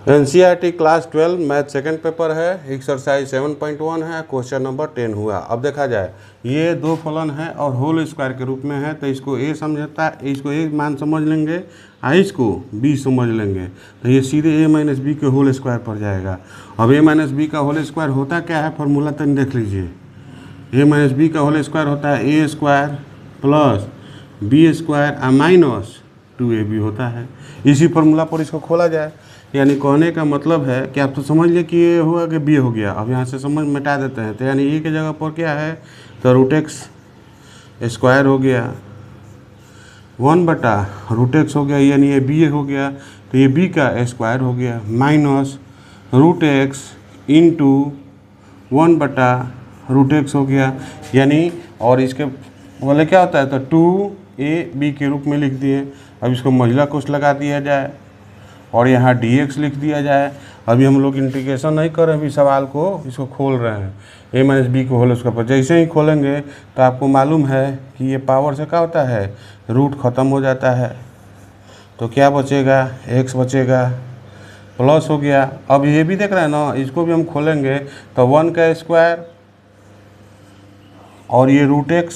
NCERT class 12 math second paper है, exercise 7.1 है, question number 10 हुआ। अब देखा जाए ये दो फलन है और होल स्क्वायर के रूप में है, तो इसको ए समझता है, इसको ए मान समझ लेंगे और इसको बी समझ लेंगे, तो ये सीधे a माइनस बी के होल स्क्वायर पर जाएगा। अब a माइनस बी का होल स्क्वायर होता क्या है, फॉर्मूला तक देख लीजिए। a माइनस बी का होल स्क्वायर होता है a square plus B square और माइनस 2ab होता है। इसी फॉर्मूला पर इसको खोला जाए, यानी कहने का मतलब है कि आप तो समझ लिए कि ये हुआ कि बी हो गया। अब यहाँ से समझ मिटा देते हैं, तो यानी ए की जगह पर क्या है, तो रूट एक्स स्क्वायर हो गया 1/√x हो गया, यानी ये बी हो गया, तो ये बी का स्क्वायर हो गया माइनस √x इंटू 1/√x हो गया, यानी और इसके बोले क्या होता है, तो 2ab के रूप में लिख दिए। अब इसको महिला कोष्ठ लगा दिया जाए और यहाँ dx लिख दिया जाए। अभी हम लोग इंटीग्रेशन नहीं कर रहे हैं, अभी सवाल को इसको खोल रहे हैं a माइनस बी को होल स्क्वायर पर। जैसे ही खोलेंगे तो आपको मालूम है कि ये पावर से क्या होता है, रूट ख़त्म हो जाता है, तो क्या बचेगा, x बचेगा प्लस हो गया। अब ये भी देख रहे हैं ना, इसको भी हम खोलेंगे तो 1 का स्क्वायर और ये √x,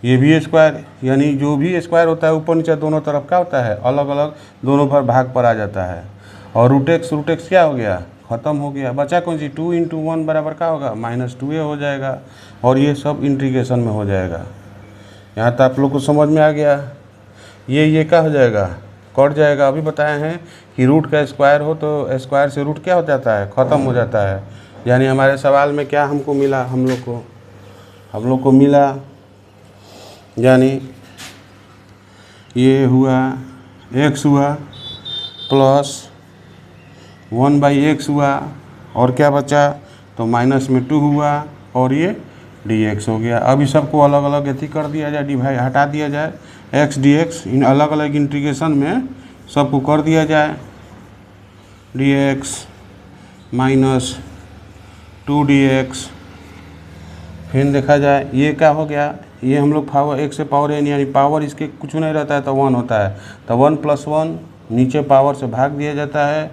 ये भी स्क्वायर, यानी जो भी स्क्वायर होता है ऊपर नीचे दोनों तरफ क्या होता है, अलग अलग दोनों पर भाग पर आ जाता है। और √x क्या हो गया, ख़त्म हो गया, बचा कौन सी 2 × 1 बराबर क्या होगा, -2a हो जाएगा। और ये सब इंटीग्रेशन में हो जाएगा। यहाँ तक आप लोग को समझ में आ गया। ये क्या हो जाएगा, कट जाएगा। अभी बताए हैं कि रूट का स्क्वायर हो तो स्क्वायर से रूट क्या हो जाता है, ख़त्म हो जाता है। यानी हमारे सवाल में क्या हमको मिला, हम लोग को मिला, यानी ये हुआ x हुआ प्लस 1/x हुआ, और क्या बचा, तो माइनस में 2 हुआ और ये dx हो गया। अब इस सबको अलग अलग अथी कर दिया जाए, डिवाइड हटा दिया जाए, x dx इन अलग अलग इंटीग्रेशन में सबको कर दिया जाए, dx माइनस 2dx। फिर देखा जाए ये क्या हो गया, ये हम लोग पावर एक से पावर n, यानी पावर इसके कुछ नहीं रहता है तो 1 होता है, तो 1 + 1 नीचे पावर से भाग दिया जाता है,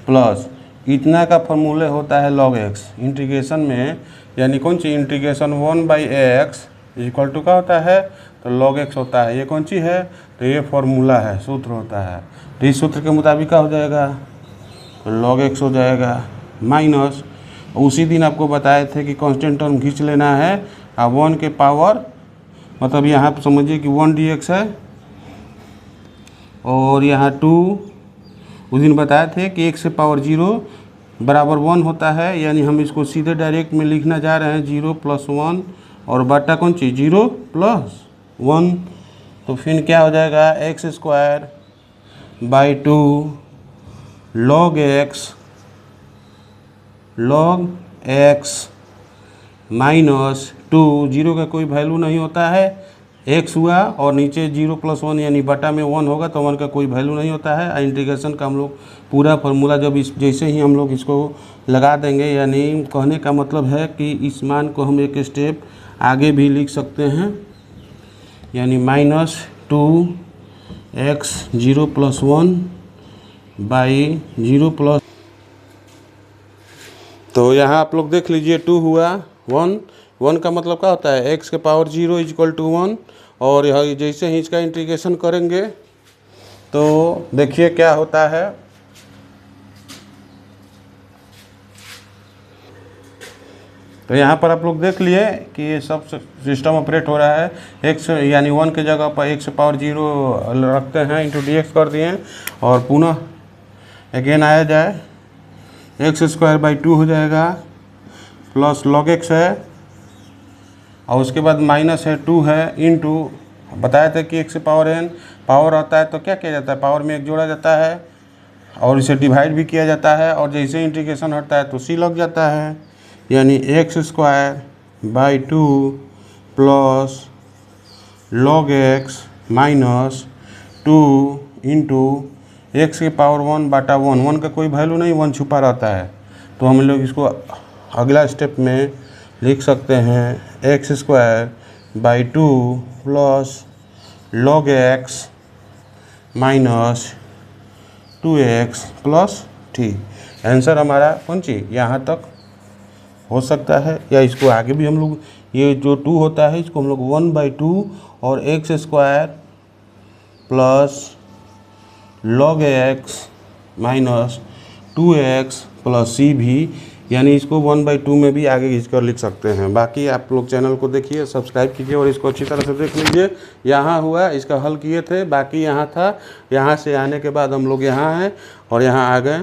प्लस इतना का फॉर्मूले होता है log x इंटीग्रेशन में, यानी कौन सी इंटीग्रेशन 1/x इक्वल टू क्या होता है, तो log x होता है। ये कौन सी है, तो ये फॉर्मूला है, सूत्र होता है। तो इस सूत्र के मुताबिक क्या हो जाएगा, तो log x हो जाएगा माइनस, उसी दिन आपको बताए थे कि कांस्टेंट टर्म खींच लेना है, और 1 के पावर मतलब यहाँ पर समझिए कि 1 dx है, और यहाँ 2 उस दिन बताए थे कि 1 से पावर 0 बराबर 1 होता है, यानी हम इसको सीधे डायरेक्ट में लिखना जा रहे हैं 0 + 1 और बटा कौन सी 0 + 1, तो फिर क्या हो जाएगा x²/2 log x माइनस 2, 0 का कोई वैल्यू नहीं होता है, x हुआ और नीचे 0 + 1 यानी बटा में 1 होगा, तो 1 का कोई वैल्यू नहीं होता है। इंटीग्रेशन का हम लोग पूरा फार्मूला जब इस जैसे ही हम लोग इसको लगा देंगे, यानी कहने का मतलब है कि इस मान को हम एक स्टेप आगे भी लिख सकते हैं, यानी -2x 0 + 1/0 +, तो यहाँ आप लोग देख लीजिए 2 हुआ 1 का मतलब क्या होता है, x के पावर 0 = 1, और यह जैसे ही इसका इंटीग्रेशन करेंगे तो देखिए क्या होता है। तो यहाँ पर आप लोग देख लिए कि ये सब सिस्टम ऑपरेट हो रहा है, x यानी 1 के जगह पर x पावर 0 रखते हैं, इंटू dx कर दिए, और पुनः अगेन आया जाए x²/2 हो जाएगा, प्लस log x है, और उसके बाद माइनस है 2 है, इंटू बताया था कि 1 से पावर n पावर आता है तो क्या किया जाता है, पावर में 1 जोड़ा जाता है और इसे डिवाइड भी किया जाता है, और जैसे इंटीग्रेशन हटता है तो c लग जाता है, यानी x²/2 plus log x minus 2 into x के पावर 1/1, 1 का कोई वैल्यू नहीं, 1 छुपा रहता है, तो हम लोग इसको अगला स्टेप में लिख सकते हैं x²/2 plus log x minus 2x plus t। Answer हमारा कौन सी यहाँ तक हो सकता है, या इसको आगे भी हम लोग, ये जो 2 होता है इसको हम लोग 1/2 और x square plus log x minus 2x plus c भी, यानी इसको 1/2 में भी आगे खींचकर लिख सकते हैं। बाकी आप लोग चैनल को देखिए, सब्सक्राइब कीजिए और इसको अच्छी तरह से देख लीजिए। यहाँ हुआ, इसका हल किए थे, बाकी यहाँ था। यहाँ से आने के बाद हम लोग यहाँ हैं और यहाँ आ गए।